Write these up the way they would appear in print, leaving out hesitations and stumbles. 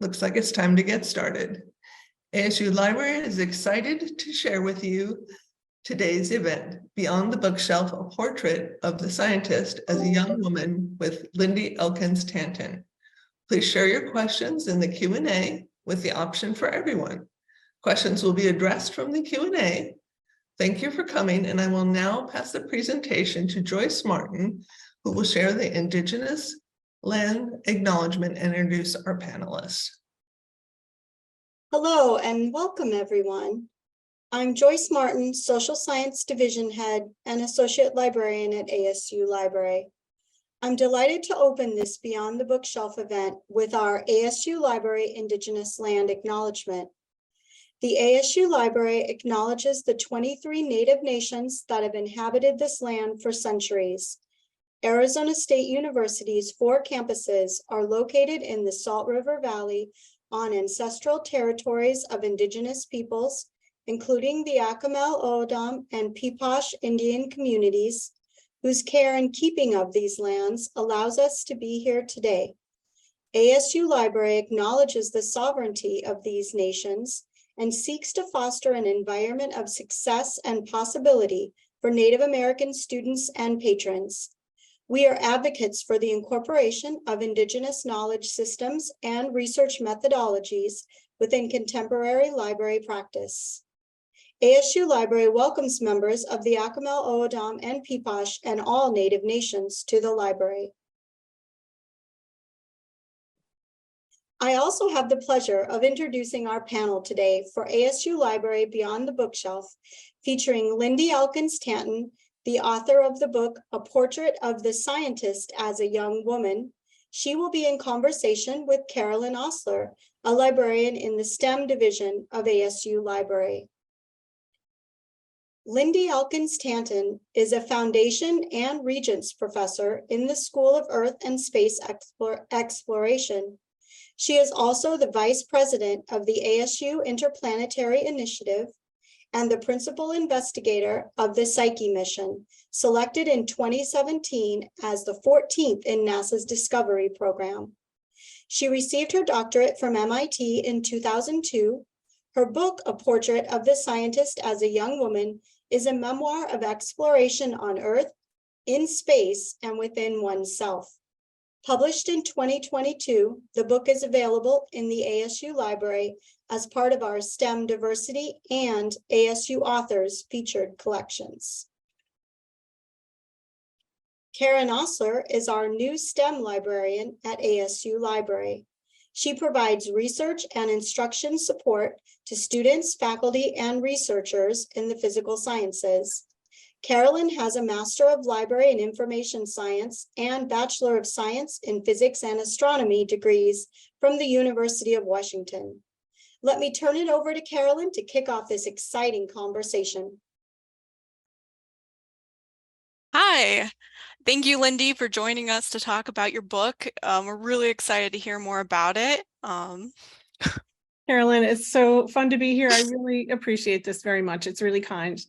Looks like it's time to get started. ASU Library is excited to share with you today's event, Beyond the Bookshelf, a portrait of the scientist as a young woman with Lindy Elkins-Tanton. Please share your questions in the Q&A with the option for everyone. Questions will be addressed from the Q&A. Thank you for coming, and I will now pass the presentation to Joyce Martin, who will share the Indigenous Land Acknowledgement and introduce our panelists. Hello and welcome everyone. I'm Joyce Martin, Social Science Division Head and Associate Librarian at ASU Library. I'm delighted to open this Beyond the Bookshelf event with our ASU Library Indigenous Land Acknowledgement. The ASU Library acknowledges the 23 Native nations that have inhabited this land for centuries. Arizona State University's 4 campuses are located in the Salt River Valley on ancestral territories of Indigenous peoples, including the Acamel-O'odham and Peepash Indian communities, whose care and keeping of these lands allows us to be here today. ASU Library acknowledges the sovereignty of these nations and seeks to foster an environment of success and possibility for Native American students and patrons. We are advocates for the incorporation of Indigenous knowledge systems and research methodologies within contemporary library practice. ASU Library welcomes members of the Acamel-O'odham and Peepash and all Native nations to the library. I also have the pleasure of introducing our panel today for ASU Library Beyond the Bookshelf, featuring Lindy Elkins-Tanton, the author of the book, A Portrait of the Scientist as a Young Woman. She will be in conversation with Karalyn Ostler, a librarian in the STEM division of ASU Library. Lindy Elkins-Tanton is a Foundation and Regents professor in the School of Earth and Space Exploration. She is also the vice president of the ASU Interplanetary Initiative and the principal investigator of the Psyche mission, selected in 2017 as the 14th in NASA's Discovery program. She received her doctorate from MIT in 2002. Her book, A Portrait of the Scientist as a Young Woman, is a memoir of exploration on Earth, in space, and within oneself. Published in 2022, the book is available in the ASU Library as part of our STEM Diversity and ASU Authors featured collections. Karalyn Ostler is our new STEM librarian at ASU Library. She provides research and instruction support to students, faculty, and researchers in the physical sciences. Karalyn has a Master of Library and Information Science and Bachelor of Science in Physics and Astronomy degrees from the University of Washington. Let me turn it over to Karalyn to kick off this exciting conversation. Hi, thank you, Lindy, for joining us to talk about your book. We're really excited to hear more about it. Karalyn, it's so fun to be here. I really appreciate this very much. It's really kind.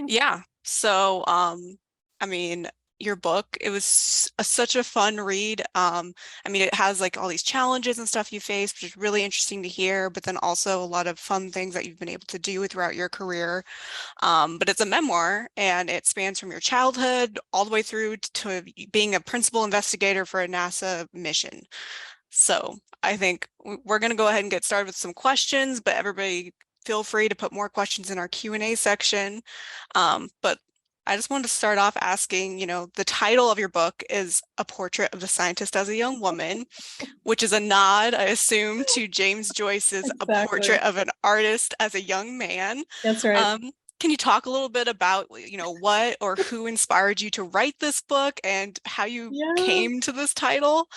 Yeah, so I mean, your book, it was such a fun read. I mean, it has like all these challenges and stuff you face, which is really interesting to hear, but then also a lot of fun things that you've been able to do throughout your career. But it's a memoir and it spans from your childhood all the way through to being a principal investigator for a NASA mission. So I think we're going to go ahead and get started with some questions, but everybody feel free to put more questions in our Q&A section. But I just wanted to start off asking, the title of your book is A Portrait of the Scientist as a Young Woman, which is a nod, I assume, to James Joyce's Exactly. A Portrait of an Artist as a Young Man. That's right. Can you talk a little bit about, what or who inspired you to write this book and how you came to this title?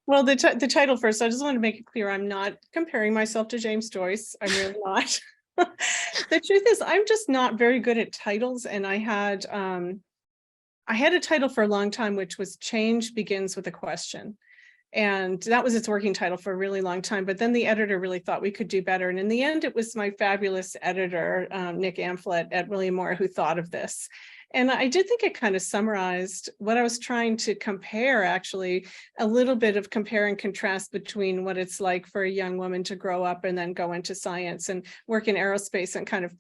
Well, the title first, I just want to make it clear, I'm not comparing myself to James Joyce. I'm really not. The truth is, I'm just not very good at titles, and I had a title for a long time, which was Change Begins with a Question. And that was its working title for a really long time. But then the editor really thought we could do better. And in the end, it was my fabulous editor, Nick Amphlett at William Moore, who thought of this. And I did think it kind of summarized what I was trying to compare, actually, a little bit of compare and contrast between what it's like for a young woman to grow up and then go into science and work in aerospace, and kind of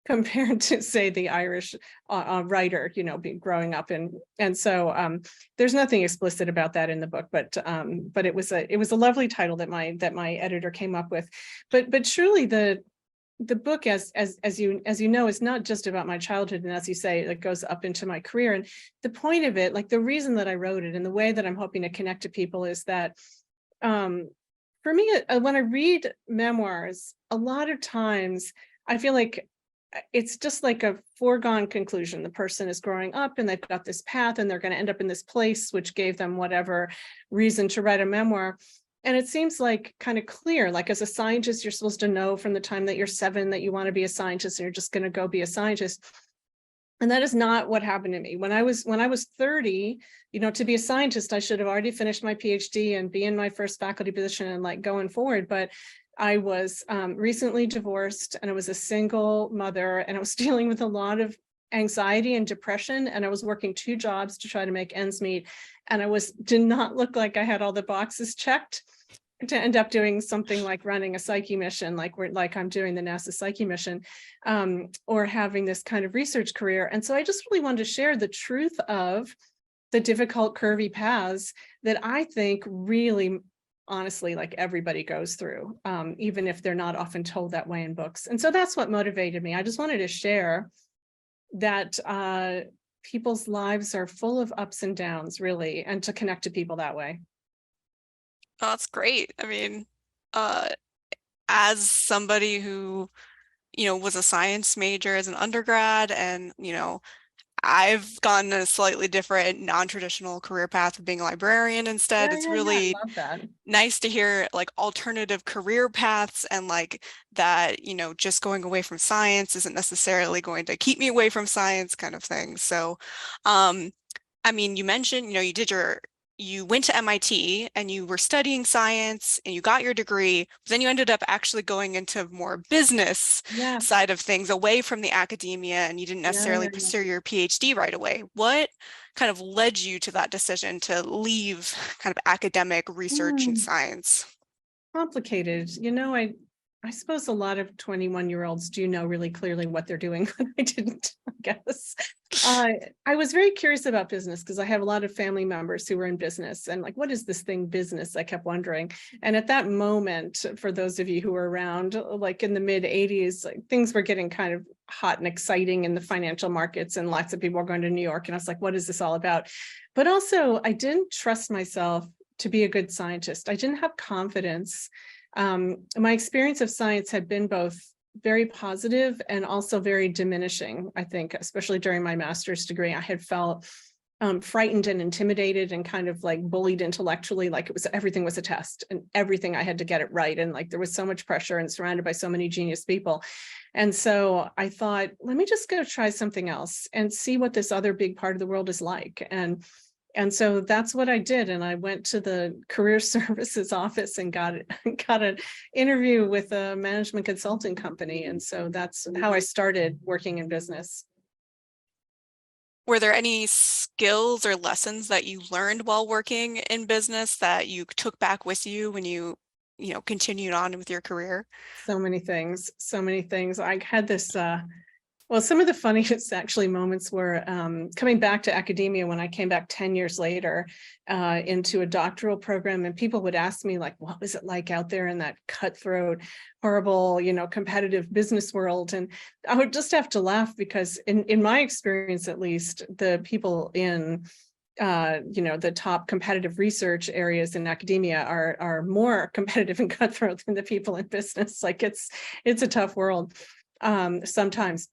compared to, say, the Irish writer, growing up in. And so there's nothing explicit about that in the book, but it was a lovely title that my editor came up with. But truly the book, as you know, is not just about my childhood, and as you say, it goes up into my career. And the point of it, like the reason that I wrote it and the way that I'm hoping to connect to people, is that for me, when I read memoirs, a lot of times I feel like it's just like a foregone conclusion. The person is growing up and they've got this path and they're going to end up in this place, which gave them whatever reason to write a memoir. And it seems like kind of clear, like as a scientist, you're supposed to know from the time that you're 7 that you want to be a scientist, and you're just going to go be a scientist. And that is not what happened to me. When I was 30, to be a scientist, I should have already finished my PhD and be in my first faculty position and like going forward. But I was recently divorced, and I was a single mother, and I was dealing with a lot of anxiety and depression, and I was working 2 jobs to try to make ends meet, and did not look like I had all the boxes checked to end up doing something like running a Psyche mission, like I'm doing the NASA Psyche mission, or having this kind of research career. And so I just really wanted to share the truth of the difficult, curvy paths that I think really, honestly, like everybody goes through, even if they're not often told that way in books. And so that's what motivated me. I just wanted to share that people's lives are full of ups and downs, really, and to connect to people that way. Oh, that's great. I mean, as somebody who, was a science major as an undergrad, and, I've gone a slightly different non-traditional career path of being a librarian instead. It's really love that. nice to hear like alternative career paths, and like that, just going away from science isn't necessarily going to keep me away from science, kind of thing. So, I mean, you mentioned, you went to MIT and you were studying science and you got your degree, but then you ended up actually going into more business side of things, away from the academia, and you didn't necessarily pursue your PhD right away. What kind of led you to that decision to leave kind of academic research and science? Complicated. I suppose a lot of 21-year-olds do know really clearly what they're doing, but I didn't, I guess. I was very curious about business because I have a lot of family members who were in business, and like, what is this thing business? I kept wondering. And at that moment, for those of you who were around, like in the mid 80s, like things were getting kind of hot and exciting in the financial markets, and lots of people were going to New York. And I was like, what is this all about? But also, I didn't trust myself to be a good scientist. I didn't have confidence. My experience of science had been both very positive and also very diminishing, I think, especially during my master's degree. I had felt frightened and intimidated and kind of like bullied intellectually, like everything was a test and everything I had to get it right. And like there was so much pressure and surrounded by so many genius people. And so I thought, let me just go try something else and see what this other big part of the world is like. And so that's what I did. And I went to the career services office and got an interview with a management consulting company. And so that's how I started working in business. Were there any skills or lessons that you learned while working in business that you took back with you when you continued on with your career? So many things. I had this, some of the funniest actually moments were coming back to academia when I came back 10 years later into a doctoral program, and people would ask me like, what was it like out there in that cutthroat, horrible, competitive business world? And I would just have to laugh because in my experience, at least, the people in the top competitive research areas in academia are more competitive and cutthroat than the people in business. Like it's a tough world sometimes.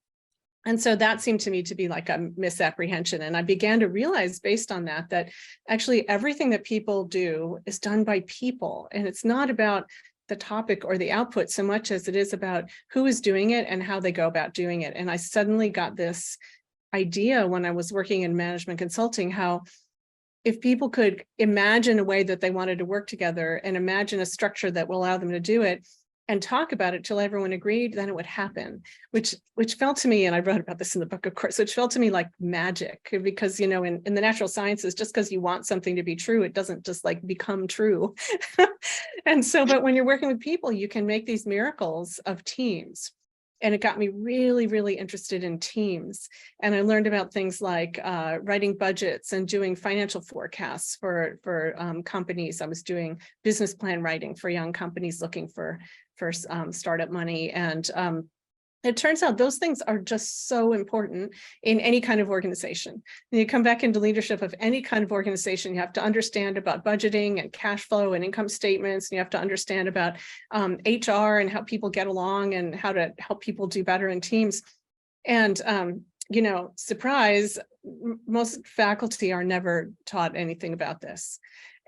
And so that seemed to me to be like a misapprehension. And I began to realize based on that actually everything that people do is done by people. And it's not about the topic or the output so much as it is about who is doing it and how they go about doing it. And I suddenly got this idea when I was working in management consulting, how if people could imagine a way that they wanted to work together and imagine a structure that will allow them to do it, and talk about it till everyone agreed, then it would happen, which felt to me, and I wrote about this in the book, of course, which felt to me like magic, because, in the natural sciences, just because you want something to be true, it doesn't just like become true. And so, but when you're working with people, you can make these miracles of teams. And it got me really, really interested in teams. And I learned about things like writing budgets and doing financial forecasts for companies. I was doing business plan writing for young companies looking for startup money. And it turns out those things are just so important in any kind of organization. When you come back into leadership of any kind of organization, you have to understand about budgeting and cash flow and income statements. And you have to understand about HR and how people get along and how to help people do better in teams. And, surprise, most faculty are never taught anything about this.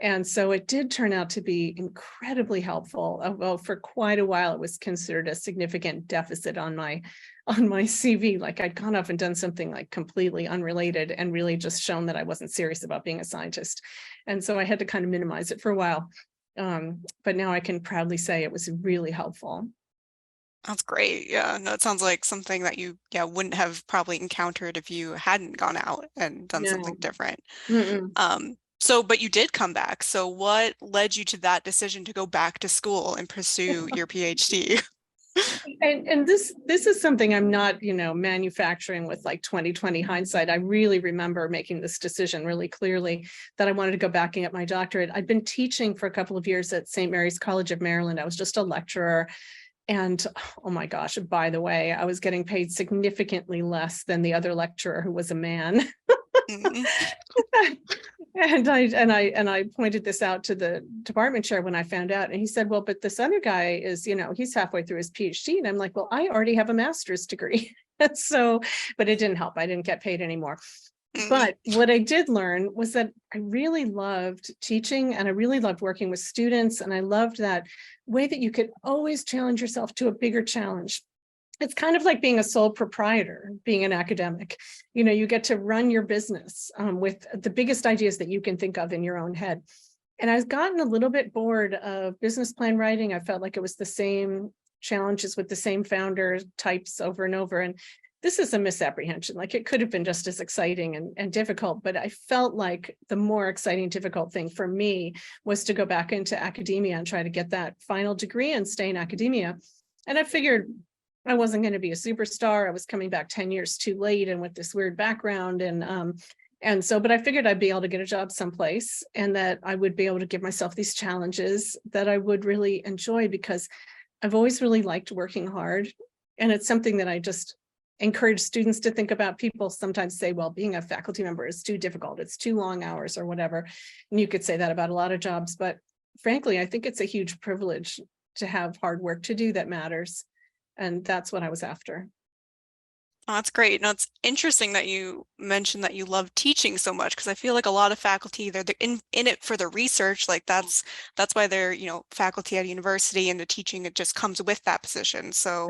And so it did turn out to be incredibly helpful. Well, for quite a while, it was considered a significant deficit on my CV. Like I'd gone off and done something like completely unrelated and really just shown that I wasn't serious about being a scientist. And so I had to kind of minimize it for a while. But now I can proudly say it was really helpful. That's great. Yeah, no, it sounds like something that you wouldn't have probably encountered if you hadn't gone out and done something different. But you did come back. So what led you to that decision to go back to school and pursue your PhD? And this is something I'm not, manufacturing with like 20/20 hindsight. I really remember making this decision really clearly that I wanted to go back and get my doctorate. I'd been teaching for a couple of years at St. Mary's College of Maryland. I was just a lecturer. And oh my gosh, by the way, I was getting paid significantly less than the other lecturer who was a man. And I pointed this out to the department chair when I found out, and he said, well, but this other guy is, he's halfway through his PhD. And I'm like, well, I already have a master's degree. So, but it didn't help. I didn't get paid anymore. But what I did learn was that I really loved teaching and I really loved working with students. And I loved that way that you could always challenge yourself to a bigger challenge. It's kind of like being a sole proprietor, being an academic. You get to run your business with the biggest ideas that you can think of in your own head. And I've gotten a little bit bored of business plan writing. I felt like it was the same challenges with the same founder types over and over. And this is a misapprehension. Like it could have been just as exciting and difficult, but I felt like the more exciting, difficult thing for me was to go back into academia and try to get that final degree and stay in academia. And I figured I wasn't going to be a superstar. I was coming back 10 years too late and with this weird background. But I figured I'd be able to get a job someplace and that I would be able to give myself these challenges that I would really enjoy, because I've always really liked working hard. And it's something that I just encourage students to think about. People sometimes say, well, being a faculty member is too difficult. It's too long hours or whatever. And you could say that about a lot of jobs. But frankly, I think it's a huge privilege to have hard work to do that matters. And that's what I was after. Oh, that's great. Now, it's interesting that you mentioned that you love teaching so much, because I feel like a lot of faculty, they're in it for the research. Like that's why they're, faculty at a university, and the teaching, it just comes with that position. So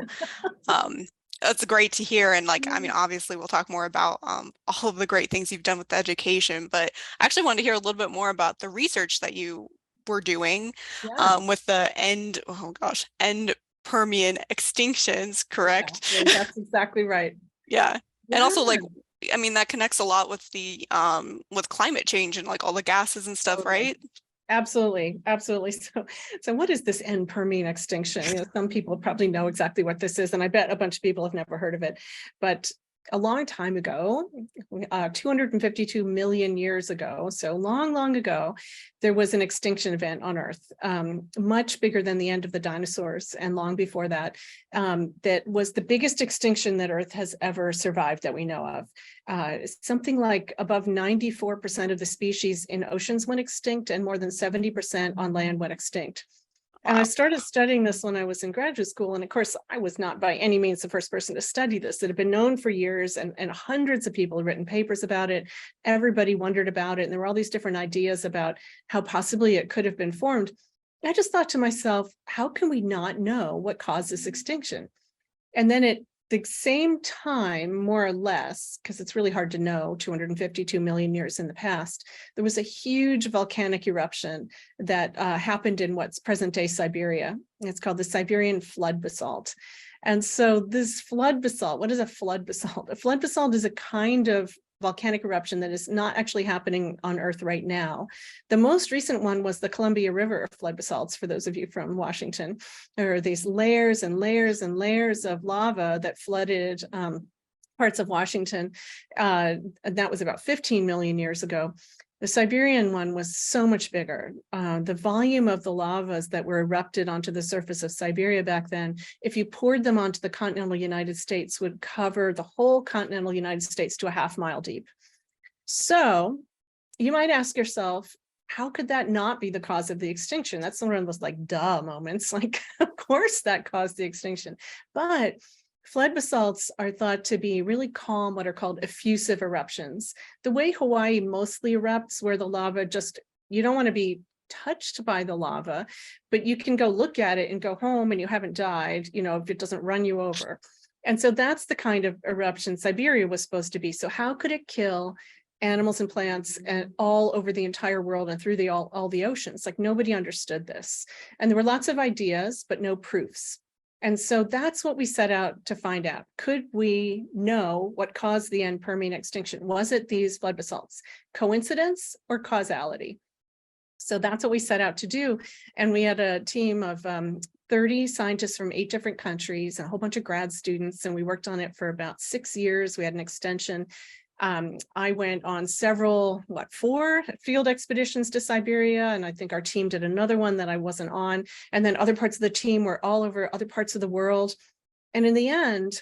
that's great to hear. And obviously we'll talk more about all of the great things you've done with education, but I actually wanted to hear a little bit more about the research that you were doing with the end Permian extinctions, correct? Yeah, that's exactly right. Yeah. And also that connects a lot with the with climate change and like all the gases and stuff, right? Absolutely. So what is this end Permian extinction? Some people probably know exactly what this is, and I bet a bunch of people have never heard of it. But a long time ago, 252 million years ago, so long ago, there was an extinction event on Earth, much bigger than the end of the dinosaurs, and long before that, that was the biggest extinction that Earth has ever survived that we know of. Something like above 94% of the species in oceans went extinct, and more than 70% on land went extinct. And I started studying this when I was in graduate school. And of course, I was not by any means the first person to study this. It had been known for years, and hundreds of people had written papers about it. Everybody wondered about it. And there were all these different ideas about how possibly it could have been formed. And I just thought to myself, how can we not know what caused this extinction? And then it the same time, more or less, because it's really hard to know, 252 million years in the past, there was a huge volcanic eruption that happened in what's present-day Siberia. It's called the Siberian flood basalt. And so this flood basalt, what is a flood basalt? A flood basalt is a kind of volcanic eruption that is not actually happening on Earth right now. The most recent one was the Columbia River flood basalts, for those of you from Washington. There are these layers and layers and layers of lava that flooded parts of Washington. And that was about 15 million years ago. The Siberian one was so much bigger. The volume of the lavas that were erupted onto the surface of Siberia back then, if you poured them onto the continental United States, would cover the whole continental United States to a half-mile deep. So you might ask yourself, how could that not be the cause of the extinction? That's one of those like duh moments. Like, of course that caused the extinction. But flood basalts are thought to be really calm, what are called effusive eruptions. The way Hawaii mostly erupts, where the lava just, you don't want to be touched by the lava, but you can go look at it and go home and you haven't died, you know, if it doesn't run you over. And so that's the kind of eruption Siberia was supposed to be. So how could it kill animals and plants and all over the entire world and through all the oceans? Like, nobody understood this. And there were lots of ideas, but no proofs. And so that's what we set out to find out. Could we know what caused the end Permian extinction? Was it these flood basalts? Coincidence or causality? So that's what we set out to do. And we had a team of 30 scientists from 8 different countries and a whole bunch of grad students. And we worked on it for about 6 years. We had an extension. I went on several, 4 field expeditions to Siberia, and I think our team did another one that I wasn't on. And then other parts of the team were all over other parts of the world. And in the end,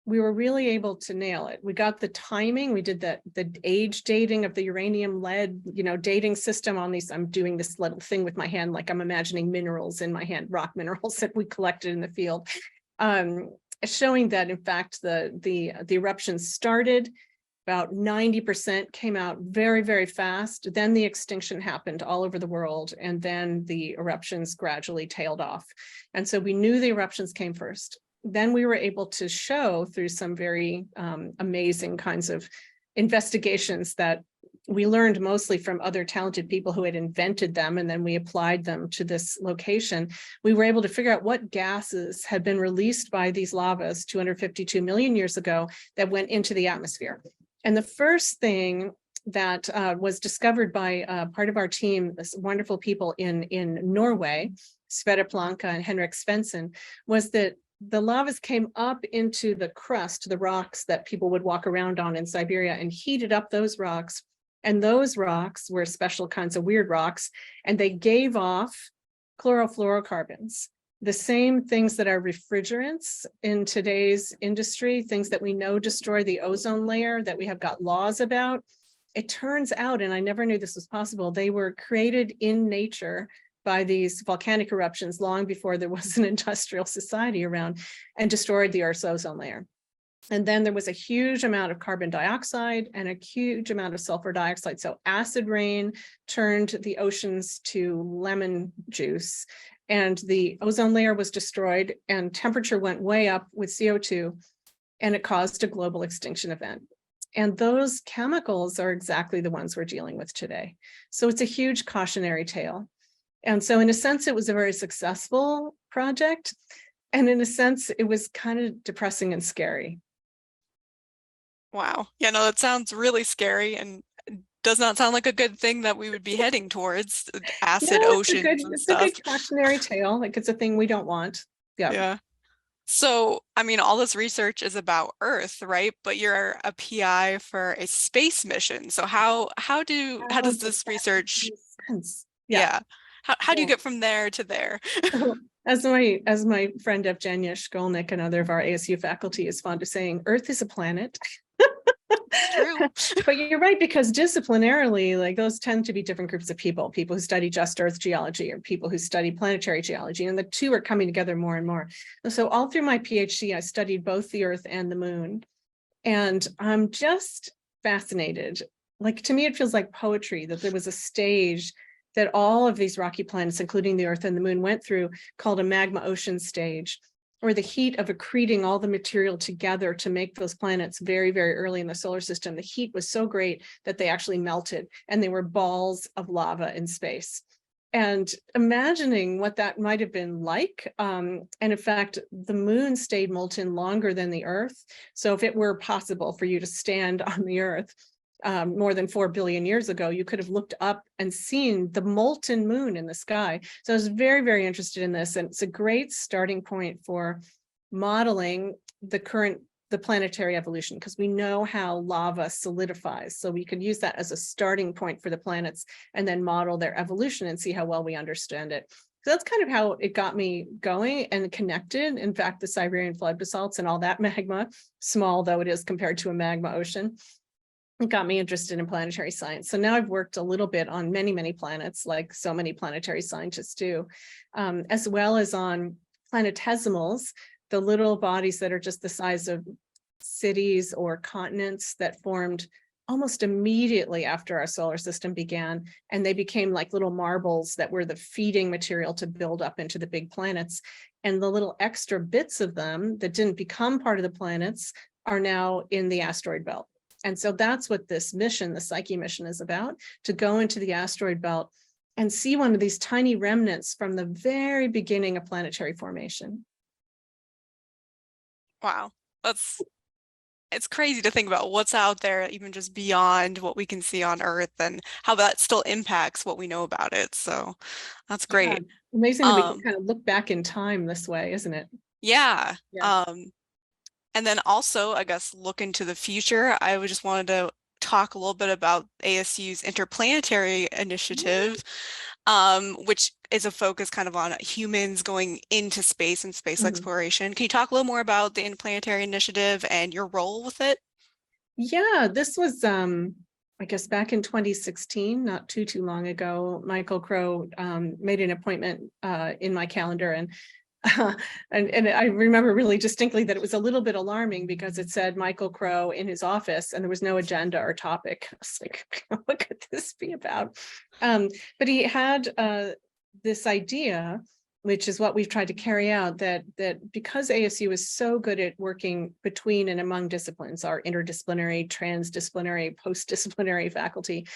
we were really able to nail it. We got the timing. We did the age dating of the uranium lead, dating system on these. I'm doing this little thing with my hand, like I'm imagining minerals in my hand, rock minerals that we collected in the field, showing that in fact the eruptions started. About 90% came out very, very fast. Then the extinction happened all over the world, and then the eruptions gradually tailed off. And so we knew the eruptions came first. Then we were able to show through some very amazing kinds of investigations that we learned mostly from other talented people who had invented them, and then we applied them to this location. We were able to figure out what gases had been released by these lavas 252 million years ago that went into the atmosphere. And the first thing that was discovered by part of our team, this wonderful people in Norway, Sverre Planka and Henrik Svensson, was that the lavas came up into the crust, the rocks that people would walk around on in Siberia, and heated up those rocks. And those rocks were special kinds of weird rocks, and they gave off chlorofluorocarbons. The same things that are refrigerants in today's industry, things that we know destroy the ozone layer, that we have got laws about. It turns out, and I never knew this was possible, they were created in nature by these volcanic eruptions long before there was an industrial society around, and destroyed the Earth's ozone layer. And then there was a huge amount of carbon dioxide and a huge amount of sulfur dioxide. So acid rain turned the oceans to lemon juice, and the ozone layer was destroyed, and temperature went way up with CO2, and it caused a global extinction event. And those chemicals are exactly the ones we're dealing with today. So it's a huge cautionary tale. And so in a sense, it was a very successful project. And in a sense, it was kind of depressing and scary. Wow. Yeah, no, that sounds really scary and does not sound like a good thing that we would be heading towards, acid oceans and stuff. It's a good cautionary tale. Like, it's a thing we don't want. Yeah. So, I mean, all this research is about Earth, right? But you're a PI for a space mission. So how does this research? Yeah. How do you get from there to there? As my friend Evgenia Shkolnik, another of our ASU faculty, is fond of saying, Earth is a planet. True. But you're right, because disciplinarily, like, those tend to be different groups of people who study just Earth geology or people who study planetary geology, and the two are coming together more and more. And so all through my PhD, I studied both the Earth and the moon. And I'm just fascinated. Like, to me, it feels like poetry that there was a stage that all of these rocky planets, including the Earth and the moon, went through, called a magma ocean stage, or the heat of accreting all the material together to make those planets very, very early in the solar system, the heat was so great that they actually melted and they were balls of lava in space. And imagining what that might have been like, and in fact, the moon stayed molten longer than the Earth. So if it were possible for you to stand on the Earth more than 4 billion years ago, you could have looked up and seen the molten moon in the sky. So I was very, very interested in this, and it's a great starting point for modeling the planetary evolution, because we know how lava solidifies. So we could use that as a starting point for the planets and then model their evolution and see how well we understand it. So that's kind of how it got me going and connected. In fact, the Siberian flood basalts and all that magma, small though it is compared to a magma ocean, it got me interested in planetary science. So now I've worked a little bit on many, many planets, like so many planetary scientists do, as well as on planetesimals, the little bodies that are just the size of cities or continents that formed almost immediately after our solar system began. And they became like little marbles that were the feeding material to build up into the big planets. And the little extra bits of them that didn't become part of the planets are now in the asteroid belt. And so that's what this mission, the Psyche mission, is about, to go into the asteroid belt and see one of these tiny remnants from the very beginning of planetary formation. Wow, it's crazy to think about what's out there, even just beyond what we can see on Earth, and how that still impacts what we know about it. So that's great. Yeah, amazing that we can kind of look back in time this way, isn't it? Yeah. Yeah. And then also, I guess, look into the future. I just wanted to talk a little bit about ASU's Interplanetary Initiative, which is a focus kind of on humans going into space and space exploration. Can you talk a little more about the Interplanetary Initiative and your role with it? Yeah, this was, I guess, back in 2016, not too long ago. Michael Crow made an appointment in my calendar, and I remember really distinctly that it was a little bit alarming because it said Michael Crow in his office and there was no agenda or topic. I was like, what could this be about? But he had this idea, which is what we've tried to carry out, that because ASU is so good at working between and among disciplines, our interdisciplinary, transdisciplinary, post-disciplinary faculty,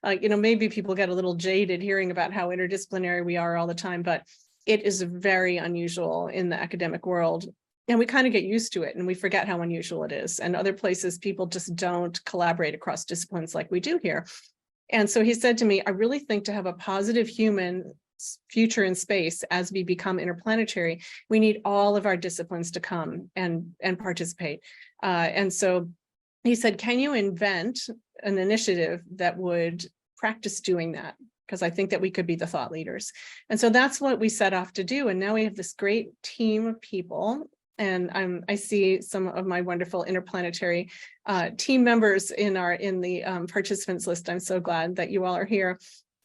maybe people get a little jaded hearing about how interdisciplinary we are all the time, but it is very unusual in the academic world. And we kind of get used to it and we forget how unusual it is. And other places, people just don't collaborate across disciplines like we do here. And so he said to me, I really think to have a positive human future in space as we become interplanetary, we need all of our disciplines to come and participate. And so he said, can you invent an initiative that would practice doing that? Because I think that we could be the thought leaders. And so that's what we set off to do. And now we have this great team of people. And I see some of my wonderful interplanetary team members in the participants list. I'm so glad that you all are here.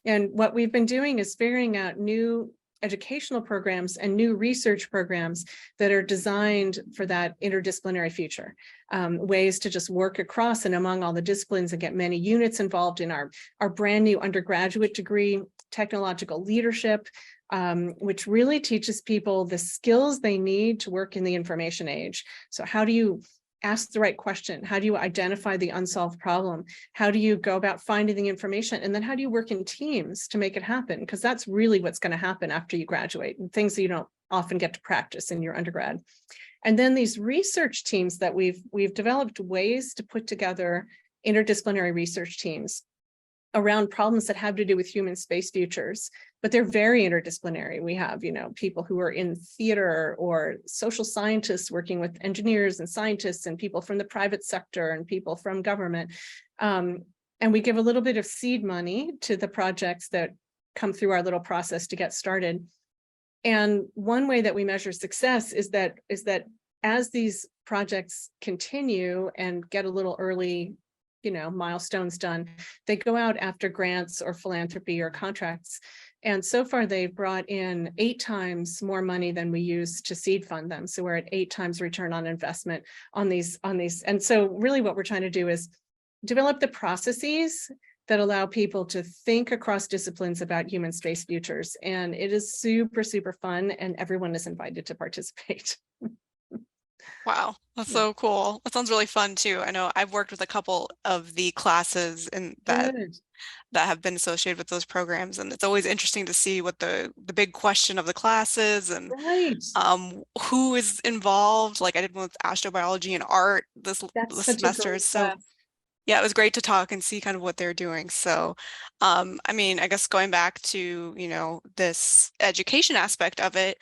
And what we've been doing is figuring out new educational programs and new research programs that are designed for that interdisciplinary future, ways to just work across and among all the disciplines and get many units involved in our brand new undergraduate degree, technological leadership, which really teaches people the skills they need to work in the information age. So how do you ask the right question? How do you identify the unsolved problem? How do you go about finding the information? And then how do you work in teams to make it happen? Because that's really what's going to happen after you graduate, and things that you don't often get to practice in your undergrad. And then these research teams that we've developed ways to put together interdisciplinary research teams around problems that have to do with human space futures, but they're very interdisciplinary. We have, people who are in theater or social scientists working with engineers and scientists and people from the private sector and people from government. And we give a little bit of seed money to the projects that come through our little process to get started. And one way that we measure success is that as these projects continue and get a little early milestones done, they go out after grants or philanthropy or contracts. And so far they've brought in 8 times more money than we use to seed fund them. So we're at 8 times return on investment on these. And so really what we're trying to do is develop the processes that allow people to think across disciplines about human space futures. And it is super, super fun, and everyone is invited to participate. Wow, that's Yeah. so cool. That sounds really fun too. I know I've worked with a couple of the classes and that Good. have been associated with those programs, and it's always interesting to see what the big question of the class is and Right. who is involved. Like I did one with astrobiology and art this That's such a semester. great So class. yeah, it was great to talk and see kind of what they're doing. So, I mean, I guess going back to, this education aspect of it,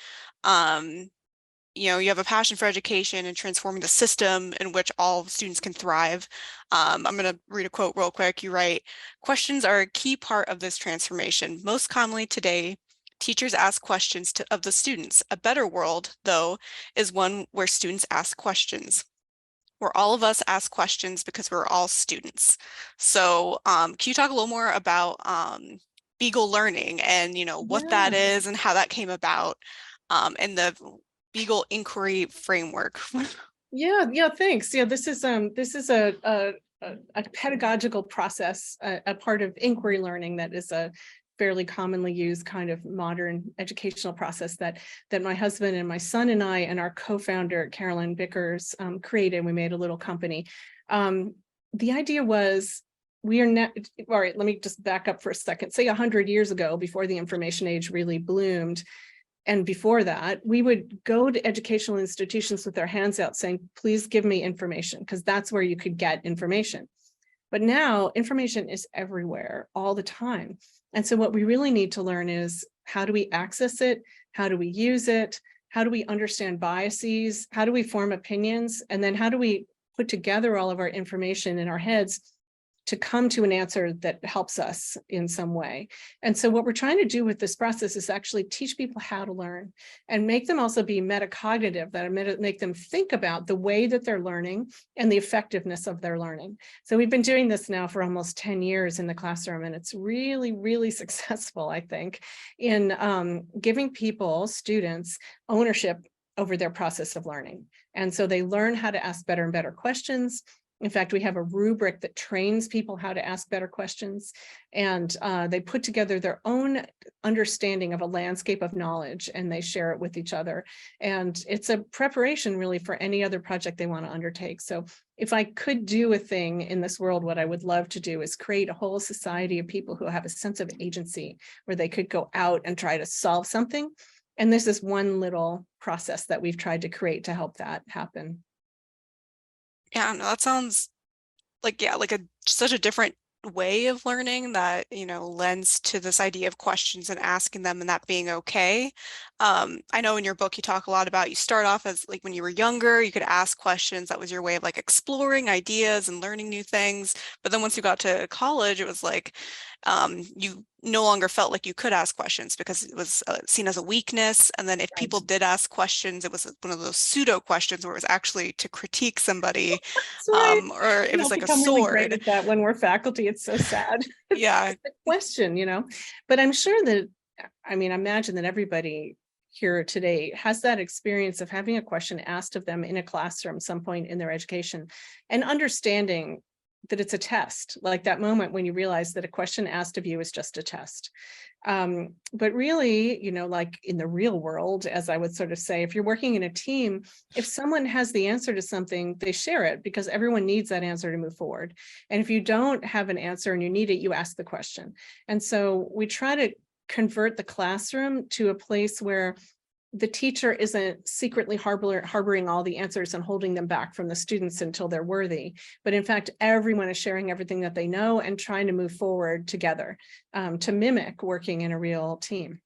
you have a passion for education and transforming the system in which all students can thrive. I'm going to read a quote real quick. You write, "Questions are a key part of this transformation. Most commonly today, teachers ask questions of the students. A better world, though, is one where students ask questions, where all of us ask questions because we're all students." So can you talk a little more about Beagle learning and what that Yeah. is and how that came about, and the Beagle inquiry framework? Yeah, thanks. Yeah, this is a pedagogical process, a part of inquiry learning that is a fairly commonly used kind of modern educational process that my husband and my son and I and our co-founder Karalyn created. We made a little company. The idea was, we are not, all right, let me just back up for a second. Say 100 years ago, before the information age really bloomed, and before that, we would go to educational institutions with our hands out saying, please give me information, because that's where you could get information. But now information is everywhere all the time. And so what we really need to learn is, how do we access it? How do we use it? How do we understand biases? How do we form opinions? And then how do we put together all of our information in our heads to come to an answer that helps us in some way? And so what we're trying to do with this process is actually teach people how to learn and make them also be metacognitive, that make them think about the way that they're learning and the effectiveness of their learning. So we've been doing this now for almost 10 years in the classroom, and it's really, really successful, I think, in giving people, students, ownership over their process of learning. And so they learn how to ask better and better questions. In fact, we have a rubric that trains people how to ask better questions, and they put together their own understanding of a landscape of knowledge, and they share it with each other. And it's a preparation really for any other project they want to undertake. So if I could do a thing in this world, what I would love to do is create a whole society of people who have a sense of agency, where they could go out and try to solve something. And this is one little process that we've tried to create to help that happen. Yeah, no, that sounds like, yeah, like such a different way of learning that, lends to this idea of questions and asking them and that being okay. I know in your book, you talk a lot about, you start off as like when you were younger, you could ask questions. That was your way of like exploring ideas and learning new things. But then once you got to college, it was like, you no longer felt like you could ask questions because it was seen as a weakness. And then if Right. people did ask questions, it was one of those pseudo questions where it was actually to critique somebody, That's right. or it was like a become really great sword. at that when we're faculty. It's so sad. Yeah. It's a question, but I'm sure that, I mean, imagine that everybody here today has that experience of having a question asked of them in a classroom some point in their education, and understanding that it's a test, like that moment when you realize that a question asked of you is just a test. But really, like in the real world, as I would sort of say, if you're working in a team, if someone has the answer to something, they share it because everyone needs that answer to move forward. And if you don't have an answer and you need it, you ask the question. And so we try to convert the classroom to a place where the teacher isn't secretly harboring all the answers and holding them back from the students until they're worthy. But in fact, everyone is sharing everything that they know and trying to move forward together, to mimic working in a real team.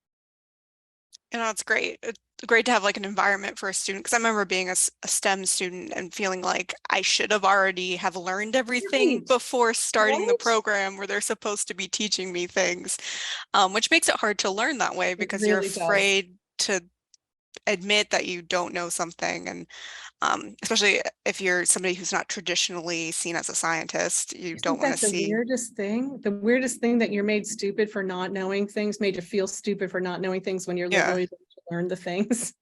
It's great. It's great to have like an environment for a student, because I remember being a STEM student and feeling like I should have already have learned everything Right. before starting the Right. program where they're supposed to be teaching me things, which makes it hard to learn that way because you're really does. afraid to admit that you don't know something. And especially if you're somebody who's not traditionally seen as a scientist, you Isn't don't want that to the see. weirdest thing? The weirdest thing, that you're made stupid for not knowing things, made you feel stupid for not knowing things when you're Yeah. literally going to learn the things.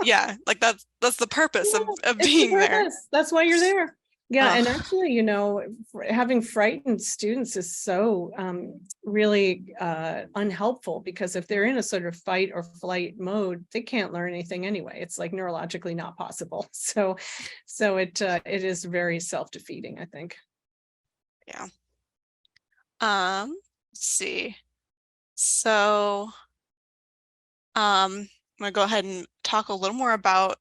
Yeah, like that's the purpose Yeah, of it's the being there. purpose. That's why you're there. Yeah, and Ugh. actually, having frightened students is so really unhelpful, because if they're in a sort of fight or flight mode, they can't learn anything anyway. It's like neurologically not possible. So it is very self-defeating, I think. Yeah. Let's see. So, I'm gonna go ahead and talk a little more about,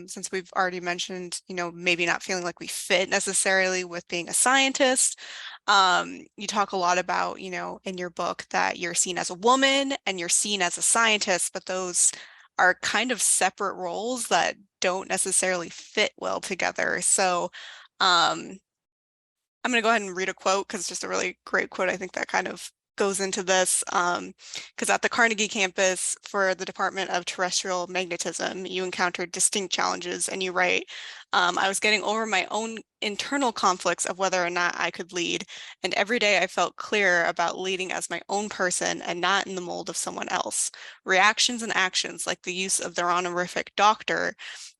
since we've already mentioned, maybe not feeling like we fit necessarily with being a scientist. You talk a lot about, in your book that you're seen as a woman and you're seen as a scientist, but those are kind of separate roles that don't necessarily fit well together. So, I'm going to go ahead and read a quote because it's just a really great quote. I think that kind of goes into this, because at the Carnegie campus for the Department of Terrestrial Magnetism, you encountered distinct challenges, and you write, I was getting over my own internal conflicts of whether or not I could lead, and every day I felt clear about leading as my own person and not in the mold of someone else. Reactions and actions, like the use of their honorific doctor,